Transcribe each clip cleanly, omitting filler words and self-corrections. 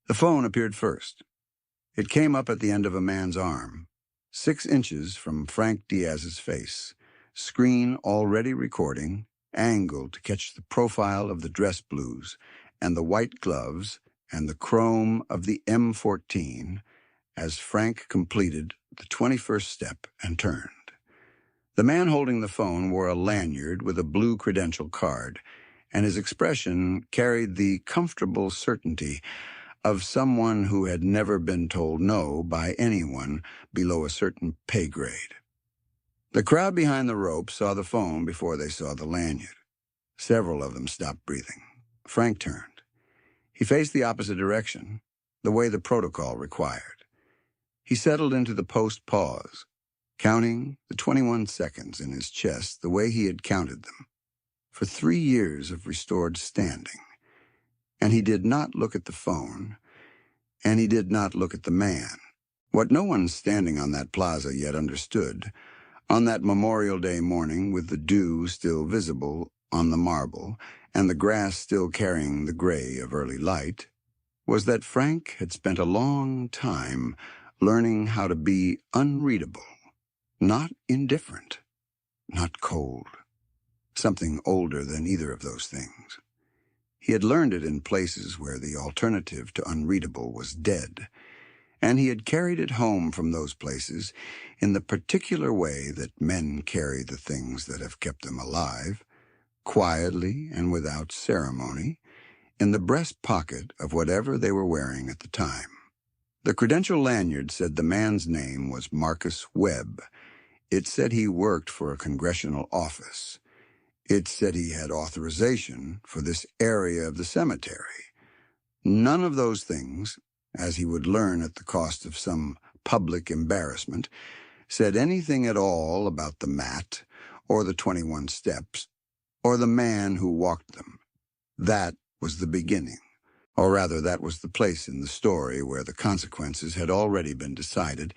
The phone appeared first. It came up at the end of a man's arm, 6 inches from Frank Diaz's face, screen already recording, angled to catch the profile of the dress blues and the white gloves and the chrome of the M14 as Frank completed the 21st step and turned. The man holding the phone wore a lanyard with a blue credential card, and his expression carried the comfortable certainty of someone who had never been told no by anyone below a certain pay grade. The crowd behind the rope saw the phone before they saw the lanyard. Several of them stopped breathing. Frank turned. He faced the opposite direction, the way the protocol required. He settled into the post-pause, counting the 21 seconds in his chest the way he had counted them for 3 years of restored standing. And he did not look at the phone, and he did not look at the man. What no one standing on that plaza yet understood, on that Memorial Day morning with the dew still visible on the marble and the grass still carrying the gray of early light, was that Frank had spent a long time learning how to be unreadable, not indifferent, not cold, something older than either of those things. He had learned it in places where the alternative to unreadable was dead, and he had carried it home from those places in the particular way that men carry the things that have kept them alive, quietly and without ceremony, in the breast pocket of whatever they were wearing at the time. The credential lanyard said the man's name was Marcus Webb. It said he worked for a congressional office. It said he had authorization for this area of the cemetery. None of those things, as he would learn at the cost of some public embarrassment, said anything at all about the mat, or the 21 steps, or the man who walked them. That was the beginning, or rather that was the place in the story where the consequences had already been decided,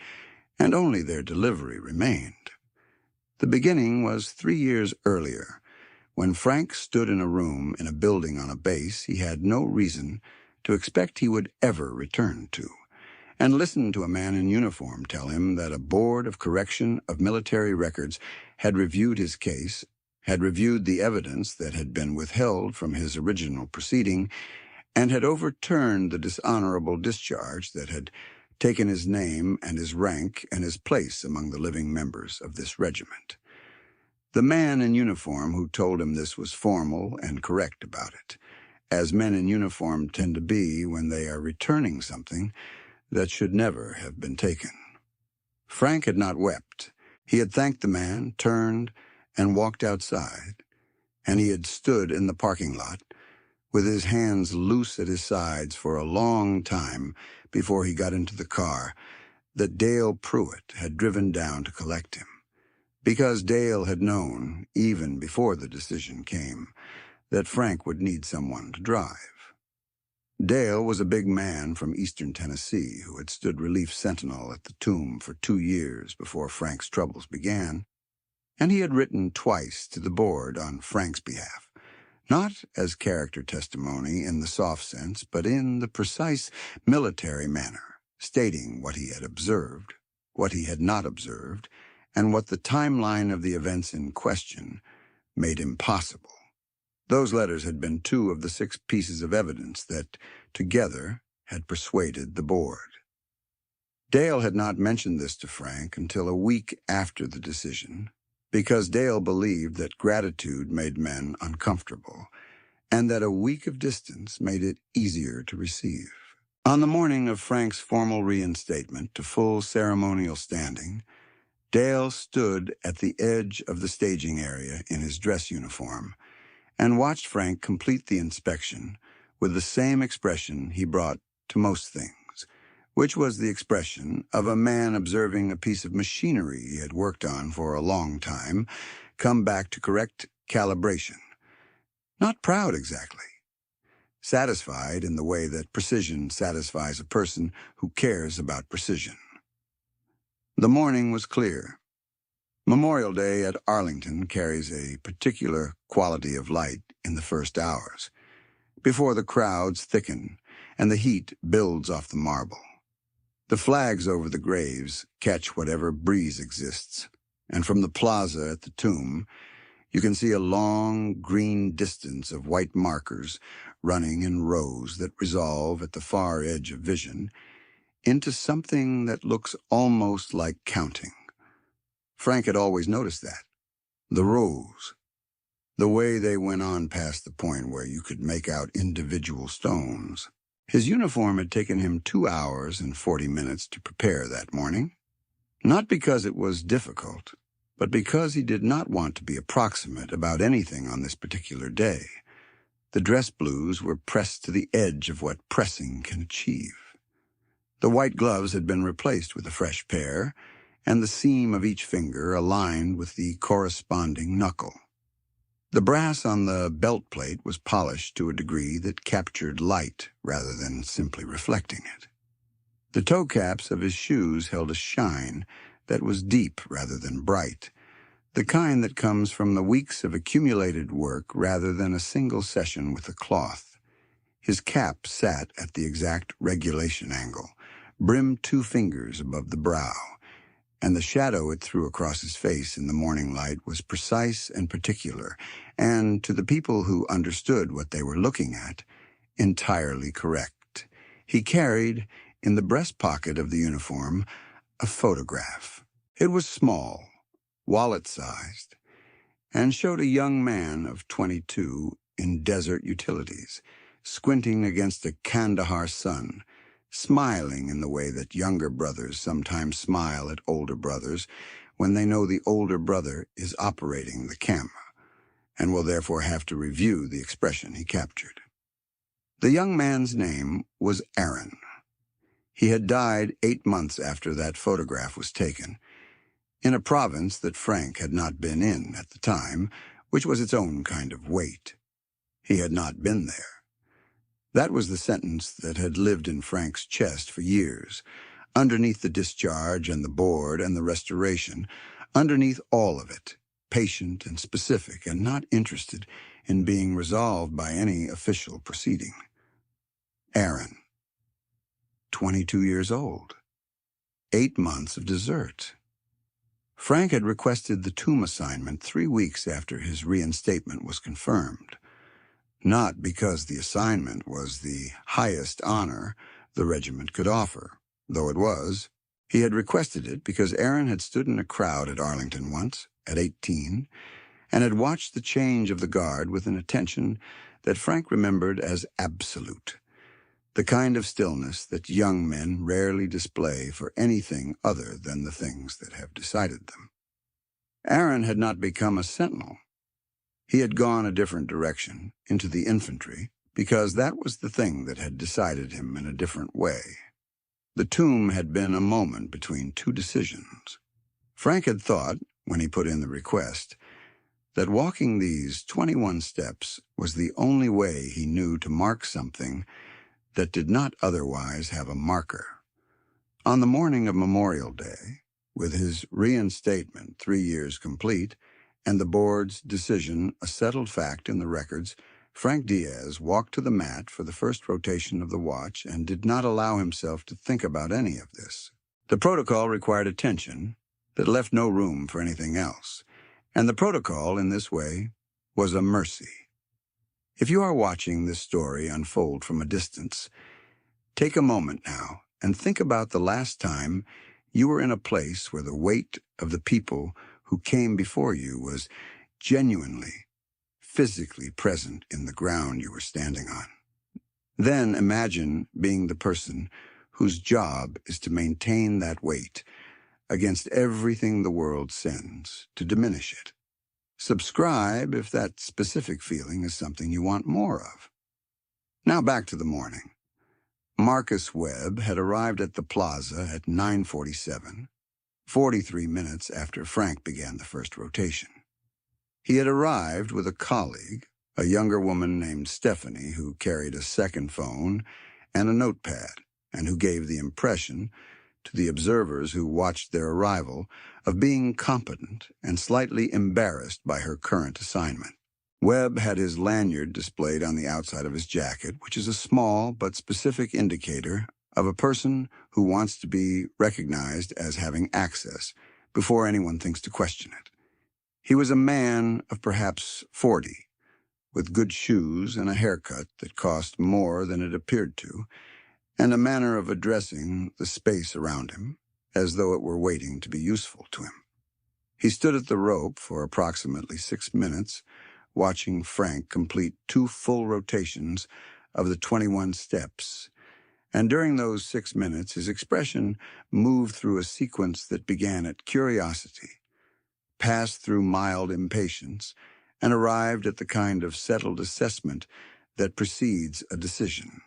and only their delivery remained. The beginning was 3 years earlier, when Frank stood in a room in a building on a base he had no reason to expect he would ever return to, and listened to a man in uniform tell him that a board of correction of military records had reviewed his case, had reviewed the evidence that had been withheld from his original proceeding, and had overturned the dishonorable discharge that had taken his name and his rank and his place among the living members of this regiment. The man in uniform who told him this was formal and correct about it, as men in uniform tend to be when they are returning something that should never have been taken. Frank had not wept. He had thanked the man, turned, and walked outside, and he had stood in the parking lot with his hands loose at his sides for a long time before he got into the car that Dale Pruitt had driven down to collect him, because Dale had known, even before the decision came, that Frank would need someone to drive. Dale was a big man from eastern Tennessee who had stood relief sentinel at the tomb for 2 years before Frank's troubles began, and he had written twice to the board on Frank's behalf, not as character testimony in the soft sense, but in the precise military manner, stating what he had observed, what he had not observed, and what the timeline of the events in question made impossible. Those letters had been 2 of the 6 pieces of evidence that, together, had persuaded the board. Dale had not mentioned this to Frank until a week after the decision, because Dale believed that gratitude made men uncomfortable, and that a week of distance made it easier to receive. On the morning of Frank's formal reinstatement to full ceremonial standing, Dale stood at the edge of the staging area in his dress uniform and watched Frank complete the inspection with the same expression he brought to most things, which was the expression of a man observing a piece of machinery he had worked on for a long time come back to correct calibration. Not proud exactly. Satisfied in the way that precision satisfies a person who cares about precision. The morning was clear. Memorial Day at Arlington carries a particular quality of light in the first hours, before the crowds thicken and the heat builds off the marble. The flags over the graves catch whatever breeze exists, and from the plaza at the tomb, you can see a long, green distance of white markers running in rows that resolve at the far edge of vision into something that looks almost like counting. Frank had always noticed that. The rows. The way they went on past the point where you could make out individual stones. His uniform had taken him 2 hours and 40 minutes to prepare that morning. Not because it was difficult, but because he did not want to be approximate about anything on this particular day. The dress blues were pressed to the edge of what pressing can achieve. The white gloves had been replaced with a fresh pair, and the seam of each finger aligned with the corresponding knuckle. The brass on the belt plate was polished to a degree that captured light rather than simply reflecting it. The toe caps of his shoes held a shine that was deep rather than bright, the kind that comes from the weeks of accumulated work rather than a single session with a cloth. His cap sat at the exact regulation angle, brimmed 2 fingers above the brow, and the shadow it threw across his face in the morning light was precise and particular, and, to the people who understood what they were looking at, entirely correct. He carried, in the breast pocket of the uniform, a photograph. It was small, wallet-sized, and showed a young man of 22 in desert utilities, squinting against a Kandahar sun, smiling in the way that younger brothers sometimes smile at older brothers when they know the older brother is operating the camera and will therefore have to review the expression he captured. The young man's name was Aaron. He had died 8 months after that photograph was taken, in a province that Frank had not been in at the time, which was its own kind of wait. He had not been there. That was the sentence that had lived in Frank's chest for years, underneath the discharge and the board and the restoration, underneath all of it, patient and specific and not interested in being resolved by any official proceeding. Aaron, 22 years old, 8 months of desert. Frank had requested the tomb assignment 3 weeks after his reinstatement was confirmed. Not because the assignment was the highest honor the regiment could offer, though it was. He had requested it because Aaron had stood in a crowd at Arlington once, at 18, and had watched the change of the guard with an attention that Frank remembered as absolute, the kind of stillness that young men rarely display for anything other than the things that have decided them. Aaron had not become a sentinel. He had gone a different direction, into the infantry, because that was the thing that had decided him in a different way. The tomb had been a moment between 2 decisions. Frank had thought, when he put in the request, that walking these 21 steps was the only way he knew to mark something that did not otherwise have a marker. On the morning of Memorial Day, with his reinstatement 3 years complete, and the board's decision a settled fact in the records, Frank Diaz walked to the mat for the first rotation of the watch and did not allow himself to think about any of this. The protocol required attention that left no room for anything else, and the protocol, in this way, was a mercy. If you are watching this story unfold from a distance, take a moment now and think about the last time you were in a place where the weight of the people who came before you was genuinely, physically present in the ground you were standing on. Then imagine being the person whose job is to maintain that weight against everything the world sends to diminish it. Subscribe if that specific feeling is something you want more of. Now back to the morning. Marcus Webb had arrived at the plaza at 9:47, 43 minutes after Frank began the first rotation. He had arrived with a colleague, a younger woman named Stephanie, who carried a second phone and a notepad, and who gave the impression, to the observers who watched their arrival, of being competent and slightly embarrassed by her current assignment. Webb had his lanyard displayed on the outside of his jacket, which is a small but specific indicator of a person who wants to be recognized as having access before anyone thinks to question it. He was a man of perhaps 40, with good shoes and a haircut that cost more than it appeared to, and a manner of addressing the space around him as though it were waiting to be useful to him. He stood at the rope for approximately 6 minutes, watching Frank complete 2 full rotations of the 21 steps, and during those 6 minutes his expression moved through a sequence that began at curiosity, passed through mild impatience, and arrived at the kind of settled assessment that precedes a decision.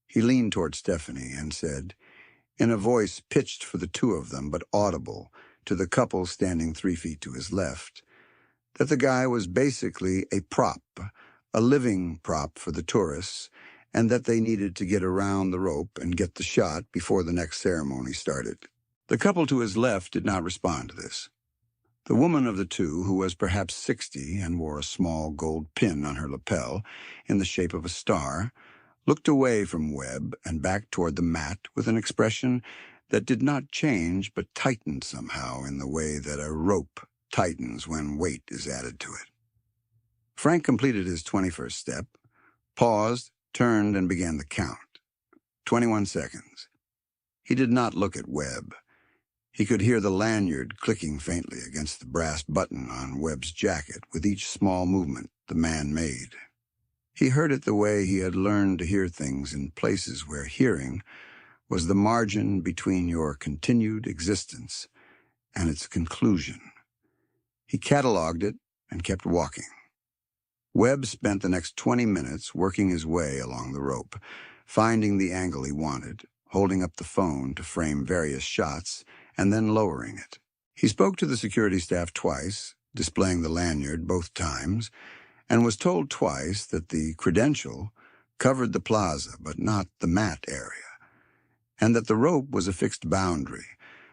He leaned toward Stephanie and said, in a voice pitched for the 2 of them but audible to the couple standing 3 feet to his left, that the guy was basically a prop, a living prop for the tourists, and that they needed to get around the rope and get the shot before the next ceremony started. The couple to his left did not respond to this. The woman of the 2, who was perhaps 60 and wore a small gold pin on her lapel in the shape of a star, looked away from Webb and back toward the mat with an expression that did not change but tightened somehow in the way that a rope tightens when weight is added to it. Frank completed his 21st step, paused, turned, and began the count. 21 seconds. He did not look at Webb. He could hear the lanyard clicking faintly against the brass button on Webb's jacket with each small movement the man made. He heard it the way he had learned to hear things in places where hearing was the margin between your continued existence and its conclusion. He cataloged it and kept walking. Webb spent the next 20 minutes working his way along the rope, finding the angle he wanted, holding up the phone to frame various shots, and then lowering it. He spoke to the security staff twice, displaying the lanyard both times, and was told twice that the credential covered the plaza but not the mat area, and that the rope was a fixed boundary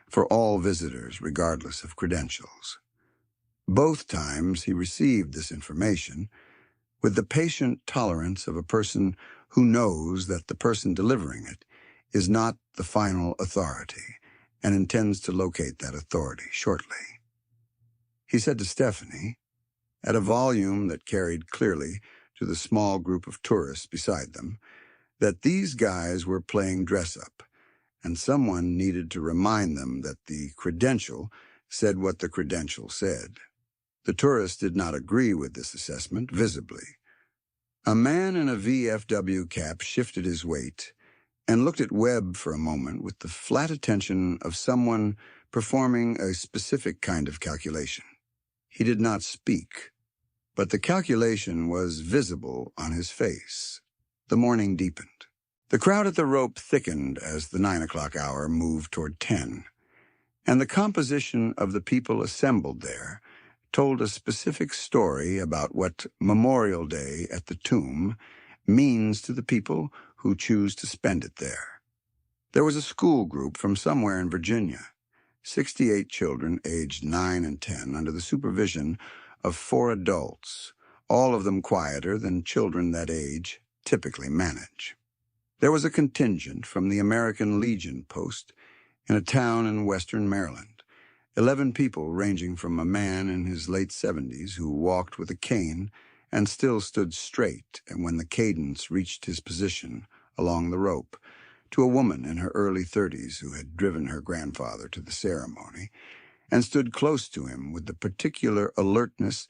for all visitors regardless of credentials. Both times he received this information with the patient tolerance of a person who knows that the person delivering it is not the final authority and intends to locate that authority shortly. He said to Stephanie, at a volume that carried clearly to the small group of tourists beside them, that these guys were playing dress-up, and someone needed to remind them that the credential said what the credential said. The tourists did not agree with this assessment, visibly. A man in a VFW cap shifted his weight and looked at Webb for a moment with the flat attention of someone performing a specific kind of calculation. He did not speak, but the calculation was visible on his face. The morning deepened. The crowd at the rope thickened as the 9 o'clock hour moved toward 10, and the composition of the people assembled there told a specific story about what Memorial Day at the tomb means to the people who choose to spend it there. There was a school group from somewhere in Virginia, 68 children aged 9 and 10 under the supervision of 4 adults, all of them quieter than children that age typically manage. There was a contingent from the American Legion post in a town in western Maryland, 11 people ranging from a man in his late 70s who walked with a cane and still stood straight and when the cadence reached his position along the rope, to a woman in her early 30s who had driven her grandfather to the ceremony and stood close to him with the particular alertness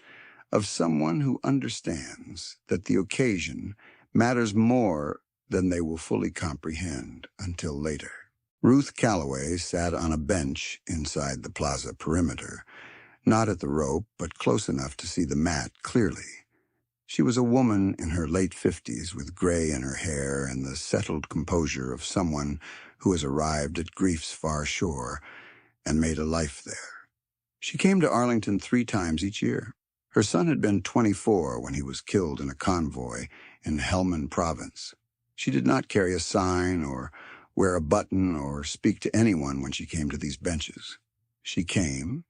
of someone who understands that the occasion matters more than they will fully comprehend until later. Ruth Calloway sat on a bench inside the plaza perimeter, not at the rope, but close enough to see the mat clearly. She was a woman in her late 50s with gray in her hair and the settled composure of someone who has arrived at grief's far shore and made a life there. She came to Arlington 3 times each year. Her son had been 24 when he was killed in a convoy in Helmand Province. She did not carry a sign or wear a button or speak to anyone when she came to these benches. She came,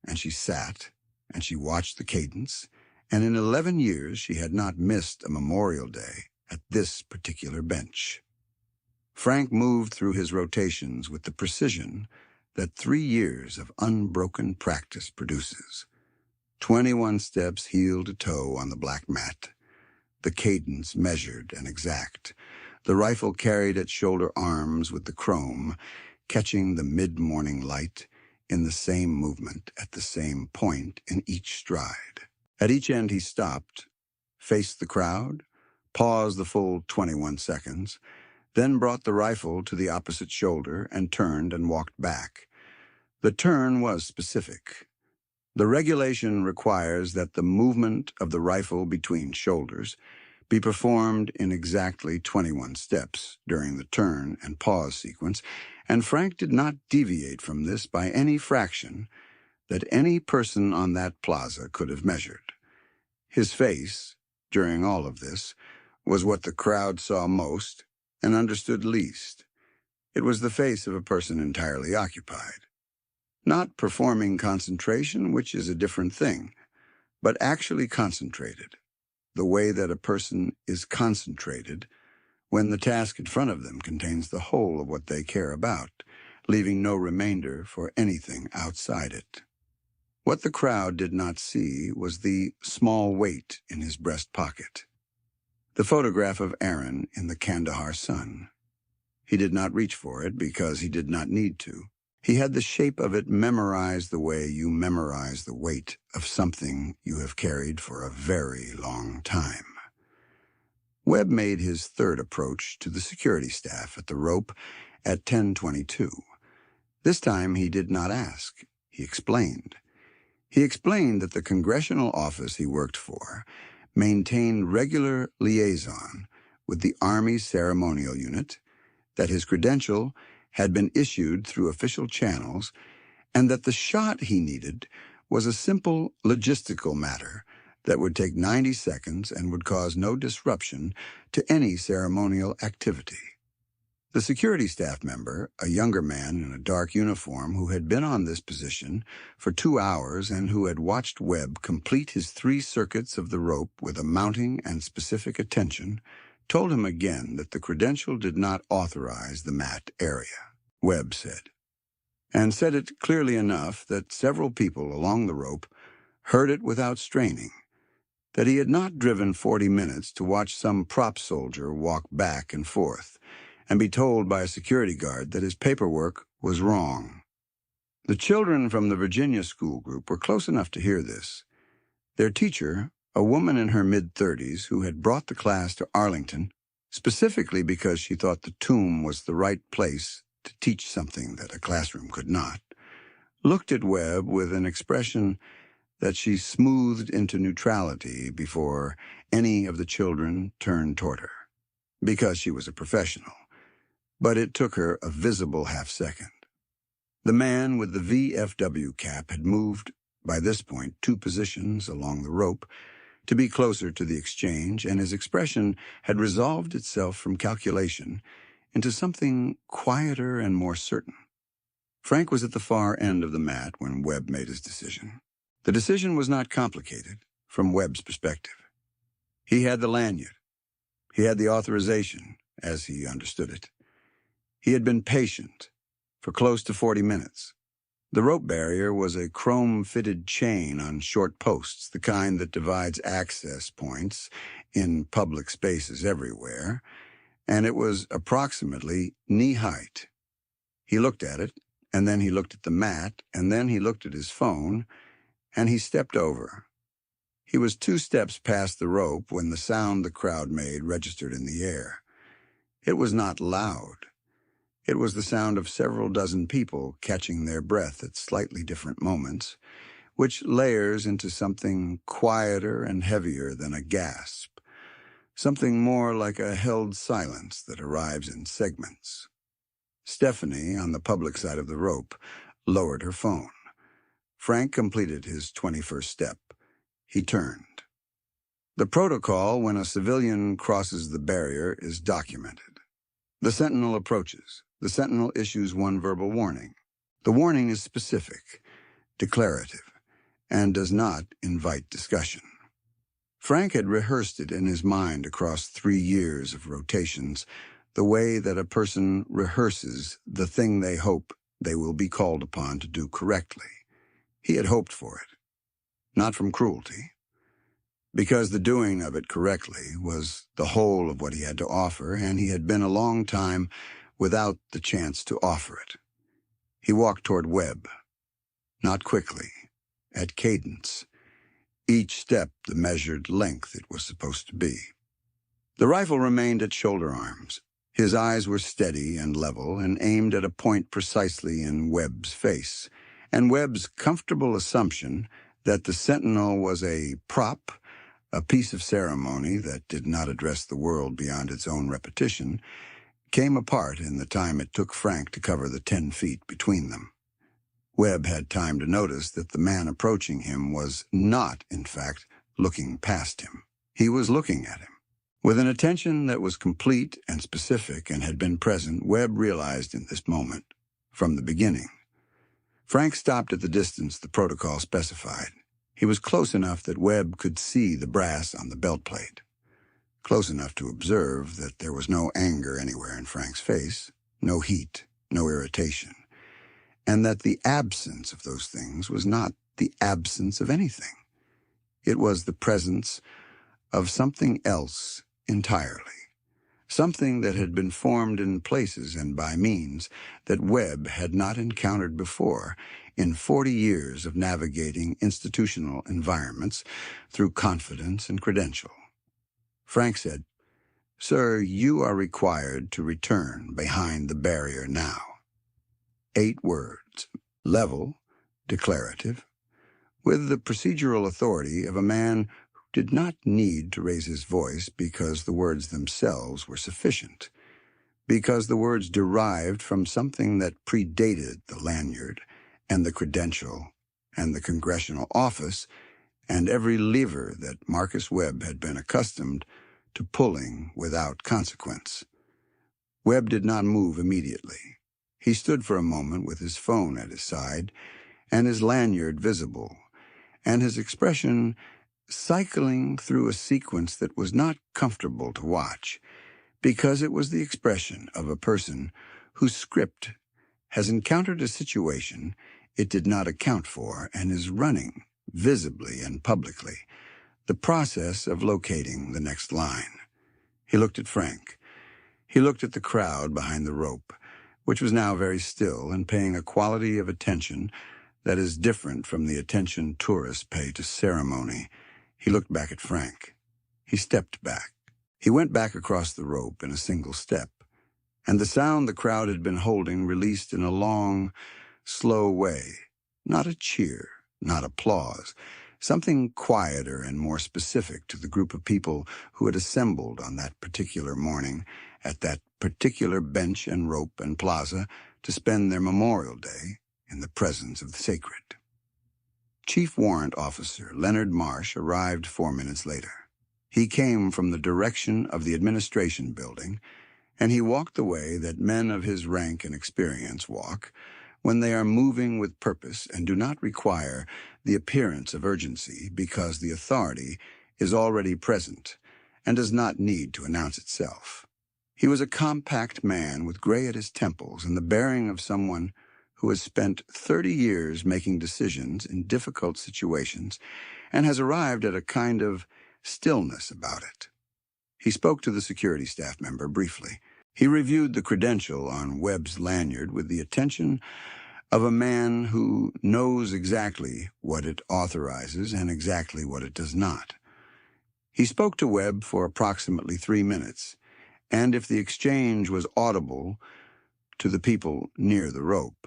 and she sat, and she watched the cadence, and in 11 years she had not missed a Memorial Day at this particular bench. Frank moved through his rotations with the precision that 3 years of unbroken practice produces. 21 steps heel to toe on the black mat, the cadence measured and exact, the rifle carried at shoulder arms with the chrome, catching the mid-morning light in the same movement at the same point in each stride. At each end he stopped, faced the crowd, paused the full 21 seconds, then brought the rifle to the opposite shoulder and turned and walked back. The turn was specific. The regulation requires that the movement of the rifle between shoulders be performed in exactly 21 steps during the turn and pause sequence, and Frank did not deviate from this by any fraction that any person on that plaza could have measured. His face, during all of this, was what the crowd saw most and understood least. It was the face of a person entirely occupied. Not performing concentration, which is a different thing, but actually concentrated, the way that a person is concentrated when the task in front of them contains the whole of what they care about, leaving no remainder for anything outside it. What the crowd did not see was the small weight in his breast pocket, the photograph of Aaron in the Kandahar sun. He did not reach for it because he did not need to. He had the shape of it memorized the way you memorize the weight of something you have carried for a very long time. Webb made his third approach to the security staff at the rope at 10:22. This time he did not ask. He explained. He explained that the congressional office he worked for maintained regular liaison with the Army's ceremonial unit, that his credential had been issued through official channels, and that the shot he needed was a simple logistical matter that would take 90 seconds and would cause no disruption to any ceremonial activity. The security staff member, a younger man in a dark uniform who had been on this position for 2 hours and who had watched Webb complete his 3 circuits of the rope with a mounting and specific attention, told him again that the credential did not authorize the mat area, Webb said, and said it clearly enough that several people along the rope heard it without straining, that he had not driven 40 minutes to watch some prop soldier walk back and forth and be told by a security guard that his paperwork was wrong. The children from the Virginia school group were close enough to hear this. Their teacher, a woman in her mid-30s who had brought the class to Arlington specifically because she thought the tomb was the right place to teach something that a classroom could not, looked at Webb with an expression that she smoothed into neutrality before any of the children turned toward her, because she was a professional. But it took her a visible half-second. The man with the VFW cap had moved, by this point, 2 positions along the rope to be closer to the exchange, and his expression had resolved itself from calculation into something quieter and more certain. Frank was at the far end of the mat when Webb made his decision. The decision was not complicated from Webb's perspective. He had the lanyard. He had the authorization, as he understood it. He had been patient for close to 40 minutes. The rope barrier was a chrome-fitted chain on short posts, the kind that divides access points in public spaces everywhere, and it was approximately knee-height. He looked at it, and then he looked at the mat, and then he looked at his phone, and he stepped over. He was 2 steps past the rope when the sound the crowd made registered in the air. It was not loud. It was the sound of several dozen people catching their breath at slightly different moments, which layers into something quieter and heavier than a gasp, something more like a held silence that arrives in segments. Stephanie, on the public side of the rope, lowered her phone. Frank completed his 21st step. He turned. The protocol when a civilian crosses the barrier is documented. The sentinel approaches. The sentinel issues 1 verbal warning. The warning is specific, declarative, and does not invite discussion. Frank had rehearsed it in his mind across 3 years of rotations, the way that a person rehearses the thing they hope they will be called upon to do correctly. He had hoped for it, not from cruelty, because the doing of it correctly was the whole of what he had to offer, and he had been a long time without the chance to offer it. He walked toward Webb, not quickly, at cadence, each step the measured length it was supposed to be. The rifle remained at shoulder arms. His eyes were steady and level and aimed at a point precisely in Webb's face, and Webb's comfortable assumption that the sentinel was a prop, a piece of ceremony that did not address the world beyond its own repetition, came apart in the time it took Frank to cover the 10 feet between them. Webb had time to notice that the man approaching him was not, in fact, looking past him. He was looking at him. With an attention that was complete and specific and had been present, Webb realized in this moment, from the beginning. Frank stopped at the distance the protocol specified. He was close enough that Webb could see the brass on the belt plate. Close enough to observe that there was no anger anywhere in Frank's face, no heat, no irritation, and that the absence of those things was not the absence of anything. It was the presence of something else entirely, something that had been formed in places and by means that Webb had not encountered before in 40 years of navigating institutional environments through confidence and credential. Frank said, "Sir, you are required to return behind the barrier now." 8 words, level, declarative, with the procedural authority of a man who did not need to raise his voice because the words themselves were sufficient, because the words derived from something that predated the lanyard and the credential and the congressional office and every lever that Marcus Webb had been accustomed to pulling without consequence. Webb did not move immediately. He stood for a moment with his phone at his side and his lanyard visible, and his expression cycling through a sequence that was not comfortable to watch, because it was the expression of a person whose script has encountered a situation it did not account for and is running, visibly and publicly, the process of locating the next line. He looked at Frank. He looked at the crowd behind the rope, which was now very still and paying a quality of attention that is different from the attention tourists pay to ceremony. He looked back at Frank. He stepped back. He went back across the rope in a single step, and the sound the crowd had been holding released in a long, slow way. Not a cheer, not applause, something quieter and more specific to the group of people who had assembled on that particular morning at that particular bench and rope and plaza to spend their Memorial Day in the presence of the sacred. Chief Warrant Officer Leonard Marsh arrived 4 minutes later. He came from the direction of the administration building, and he walked the way that men of his rank and experience walk when they are moving with purpose and do not require the appearance of urgency because the authority is already present and does not need to announce itself. He was a compact man with gray at his temples and the bearing of someone who has spent 30 years making decisions in difficult situations and has arrived at a kind of stillness about it. He spoke to the security staff member briefly. He reviewed the credential on Webb's lanyard with the attention of a man who knows exactly what it authorizes and exactly what it does not. He spoke to Webb for approximately 3 minutes, and if the exchange was audible to the people near the rope,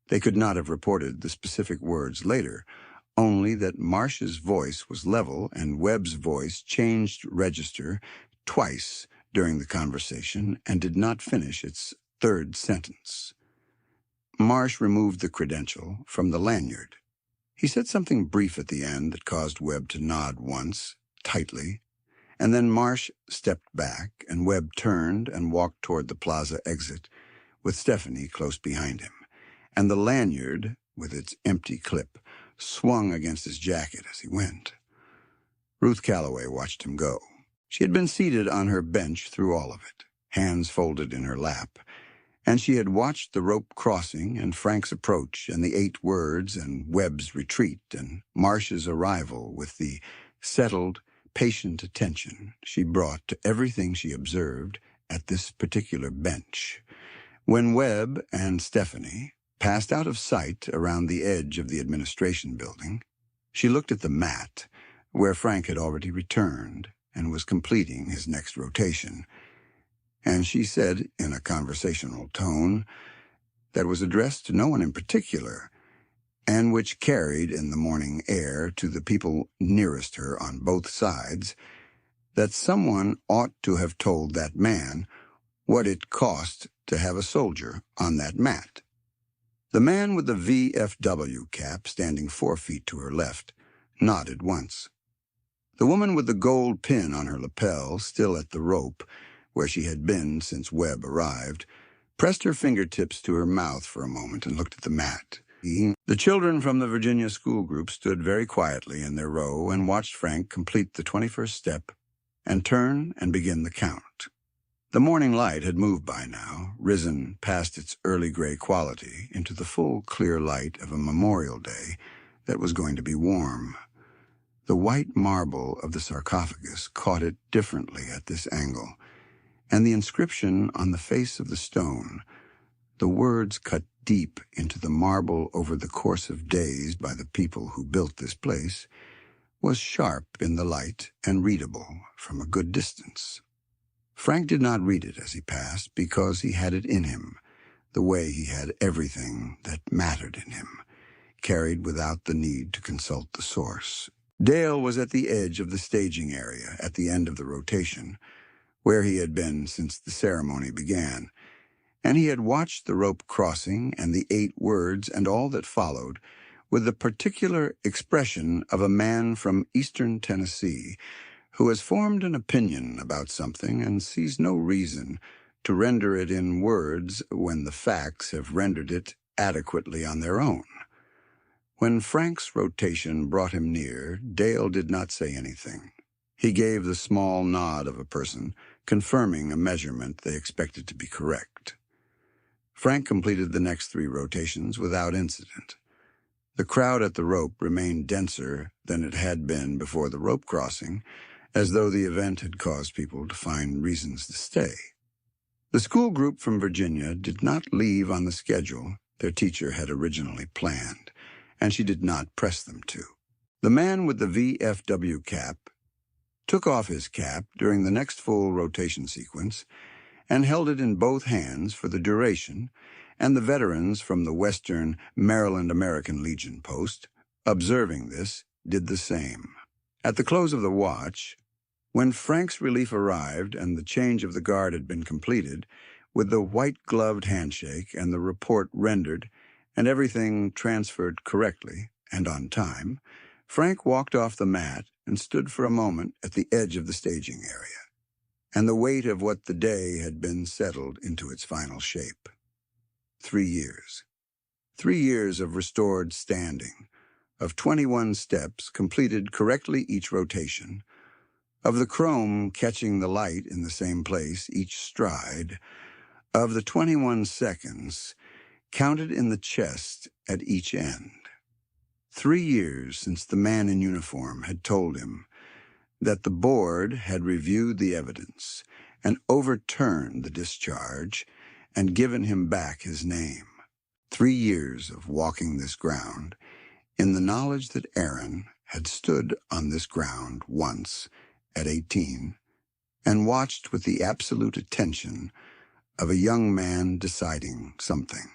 they could not have reported the specific words later, only that Marsh's voice was level and Webb's voice changed register twice during the conversation and did not finish its 3rd sentence. Marsh removed the credential from the lanyard. He said something brief at the end that caused Webb to nod once, tightly, and then Marsh stepped back and Webb turned and walked toward the plaza exit, with Stephanie close behind him, and the lanyard, with its empty clip, swung against his jacket as he went. Ruth Calloway watched him go. She had been seated on her bench through all of it, hands folded in her lap, and she had watched the rope crossing and Frank's approach and the 8 words and Webb's retreat and Marsh's arrival with the settled, patient attention she brought to everything she observed at this particular bench. When Webb and Stephanie passed out of sight around the edge of the administration building, she looked at the mat, where Frank had already returned and was completing his next rotation, and she said in a conversational tone that was addressed to no one in particular, and which carried in the morning air to the people nearest her on both sides, that someone ought to have told that man what it cost to have a soldier on that mat. The man with the VFW cap, standing 4 feet to her left, nodded once. The woman with the gold pin on her lapel, still at the rope, where she had been since Webb arrived, pressed her fingertips to her mouth for a moment and looked at the mat. The children from the Virginia school group stood very quietly in their row and watched Frank complete the 21st step and turn and begin the count. The morning light had moved by now, risen past its early gray quality into the full, clear light of a Memorial Day that was going to be warm. The white marble of the sarcophagus caught it differently at this angle, and the inscription on the face of the stone, the words cut deep into the marble over the course of days by the people who built this place, was sharp in the light and readable from a good distance. Frank did not read it as he passed because he had it in him, the way he had everything that mattered in him, carried without the need to consult the source. Dale was at the edge of the staging area at the end of the rotation, where he had been since the ceremony began, and he had watched the rope crossing and the 8 words and all that followed with the particular expression of a man from eastern Tennessee who has formed an opinion about something and sees no reason to render it in words when the facts have rendered it adequately on their own. When Frank's rotation brought him near, Dale did not say anything. He gave the small nod of a person confirming a measurement they expected to be correct. Frank completed the next 3 rotations without incident. The crowd at the rope remained denser than it had been before the rope crossing, as though the event had caused people to find reasons to stay. The school group from Virginia did not leave on the schedule their teacher had originally planned, and she did not press them to. The man with the VFW cap took off his cap during the next full rotation sequence and held it in both hands for the duration, and the veterans from the Western Maryland American Legion post, observing this, did the same. At the close of the watch, when Frank's relief arrived and the change of the guard had been completed, with the white-gloved handshake and the report rendered and everything transferred correctly and on time, Frank walked off the mat and stood for a moment at the edge of the staging area, and the weight of what the day had been settled into its final shape. 3 years. 3 years of restored standing, of 21 steps completed correctly each rotation, of the chrome catching the light in the same place each stride, of the 21 seconds counted in the chest at each end. 3 years since the man in uniform had told him that the board had reviewed the evidence and overturned the discharge and given him back his name. 3 years of walking this ground in the knowledge that Aaron had stood on this ground once at 18 and watched with the absolute attention of a young man deciding something.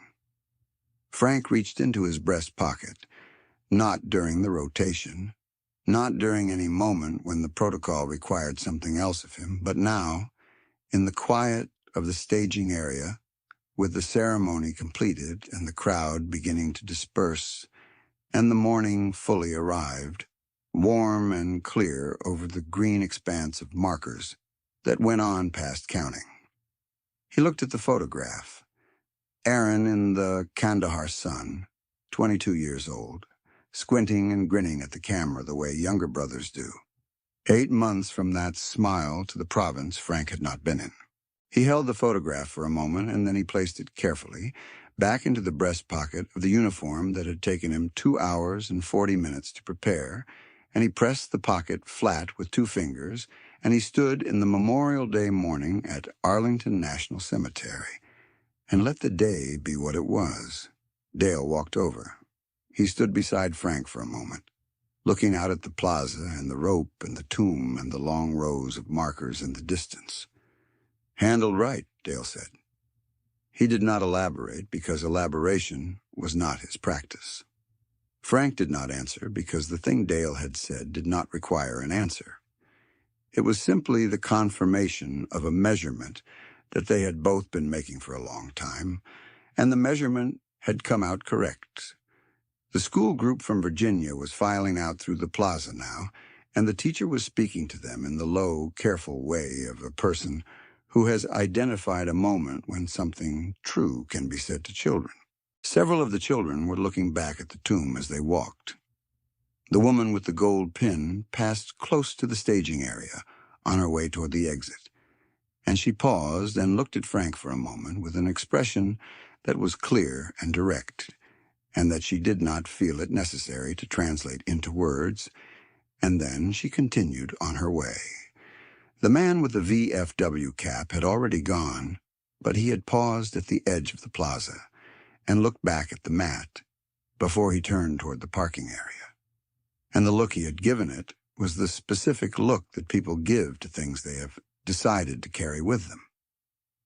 Frank reached into his breast pocket, not during the rotation, not during any moment when the protocol required something else of him, but now, in the quiet of the staging area, with the ceremony completed and the crowd beginning to disperse, and the morning fully arrived, warm and clear over the green expanse of markers that went on past counting. He looked at the photograph. Aaron in the Kandahar sun, 22 years old, squinting and grinning at the camera the way younger brothers do. 8 months from that smile to the province Frank had not been in. He held the photograph for a moment, and then he placed it carefully back into the breast pocket of the uniform that had taken him 2 hours and 40 minutes to prepare, and he pressed the pocket flat with 2 fingers, and he stood in the Memorial Day morning at Arlington National Cemetery. And let the day be what it was. Dale walked over. He stood beside Frank for a moment, looking out at the plaza and the rope and the tomb and the long rows of markers in the distance. "Handled right," Dale said. He did not elaborate because elaboration was not his practice. Frank did not answer because the thing Dale had said did not require an answer. It was simply the confirmation of a measurement that they had both been making for a long time, and the measurement had come out correct. The school group from Virginia was filing out through the plaza now, and the teacher was speaking to them in the low, careful way of a person who has identified a moment when something true can be said to children. Several of the children were looking back at the tomb as they walked. The woman with the gold pin passed close to the staging area on her way toward the exit, and she paused and looked at Frank for a moment with an expression that was clear and direct, and that she did not feel it necessary to translate into words, and then she continued on her way. The man with the VFW cap had already gone, but he had paused at the edge of the plaza and looked back at the mat before he turned toward the parking area. And the look he had given it was the specific look that people give to things they have decided to carry with them.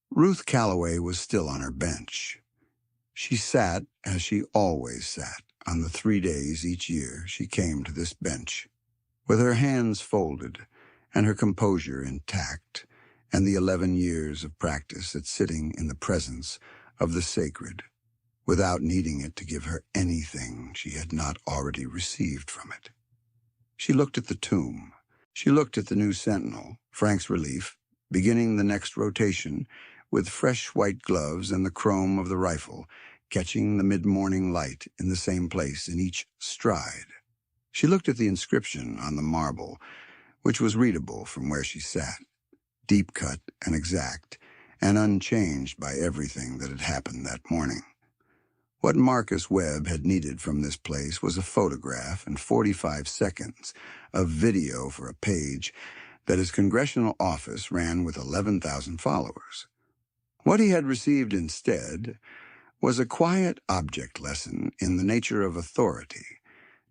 Ruth Calloway was still on her bench. She sat as she always sat on the 3 days each year she came to this bench, with her hands folded and her composure intact, and the 11 years of practice at sitting in the presence of the sacred, without needing it to give her anything she had not already received from it. She looked at the tomb. She looked at the new sentinel, Frank's relief, beginning the next rotation with fresh white gloves and the chrome of the rifle, catching the mid-morning light in the same place in each stride. She looked at the inscription on the marble, which was readable from where she sat, deep-cut and exact, and unchanged by everything that had happened that morning. What Marcus Webb had needed from this place was a photograph and 45 seconds of video for a page that his congressional office ran with 11,000 followers. What he had received instead was a quiet object lesson in the nature of authority,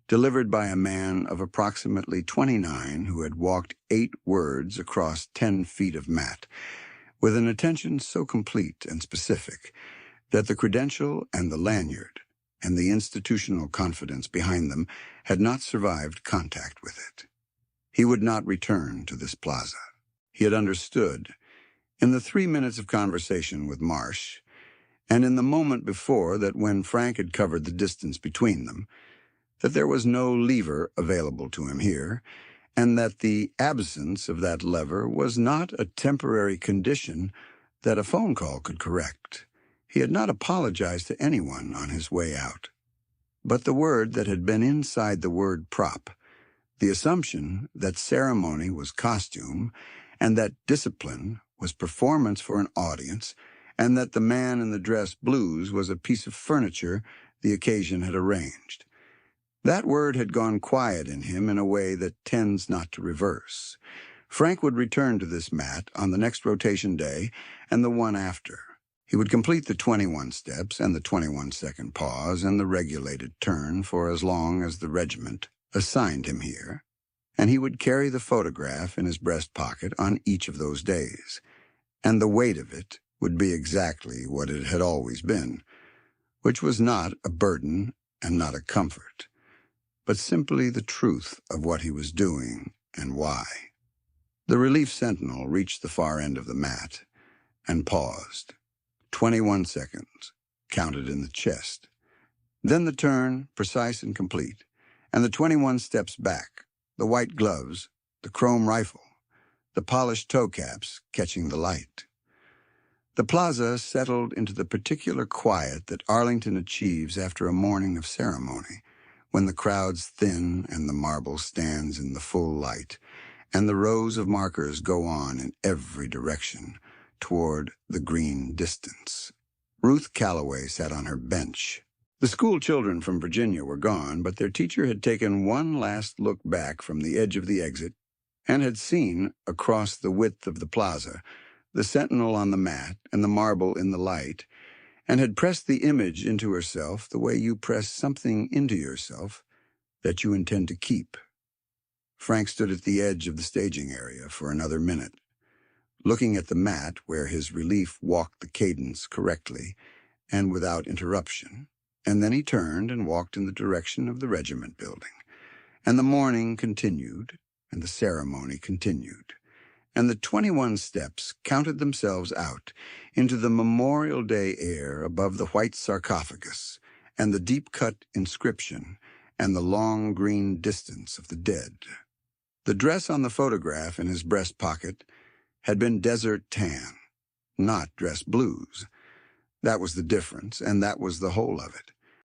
delivered by a man of approximately 29 who had walked 8 words across 10 feet of mat, with an attention so complete and specific that the credential and the lanyard and the institutional confidence behind them had not survived contact with it. He would not return to this plaza. He had understood, in the 3 minutes of conversation with Marsh, and in the moment before that when Frank had covered the distance between them, that there was no lever available to him here, and that the absence of that lever was not a temporary condition that a phone call could correct. He had not apologized to anyone on his way out. But the word that had been inside the word prop, the assumption that ceremony was costume, and that discipline was performance for an audience, and that the man in the dress blues was a piece of furniture the occasion had arranged. That word had gone quiet in him in a way that tends not to reverse. Frank would return to this mat on the next rotation day and the one after. He would complete the 21 steps and the 21-second pause and the regulated turn for as long as the regiment assigned him here, and he would carry the photograph in his breast pocket on each of those days, and the weight of it would be exactly what it had always been, which was not a burden and not a comfort, but simply the truth of what he was doing and why. The relief sentinel reached the far end of the mat and paused. 21 seconds, counted in the chest. Then the turn, precise and complete, and the 21 steps back, the white gloves, the chrome rifle, the polished toe caps catching the light. The plaza settled into the particular quiet that Arlington achieves after a morning of ceremony, when the crowds thin and the marble stands in the full light, and the rows of markers go on in every direction toward the green distance. Ruth Calloway sat on her bench. The school children from Virginia were gone, but their teacher had taken one last look back from the edge of the exit and had seen, across the width of the plaza, the sentinel on the mat and the marble in the light, and had pressed the image into herself the way you press something into yourself that you intend to keep. Frank stood at the edge of the staging area for another minute, looking at the mat where his relief walked the cadence correctly and without interruption, and then he turned and walked in the direction of the regiment building. And the morning continued, and the ceremony continued, and the 21 steps counted themselves out into the Memorial Day air above the white sarcophagus and the deep-cut inscription and the long green distance of the dead. The dress on the photograph in his breast pocket had been desert tan, not dress blues. That was the difference, and that was the whole of it.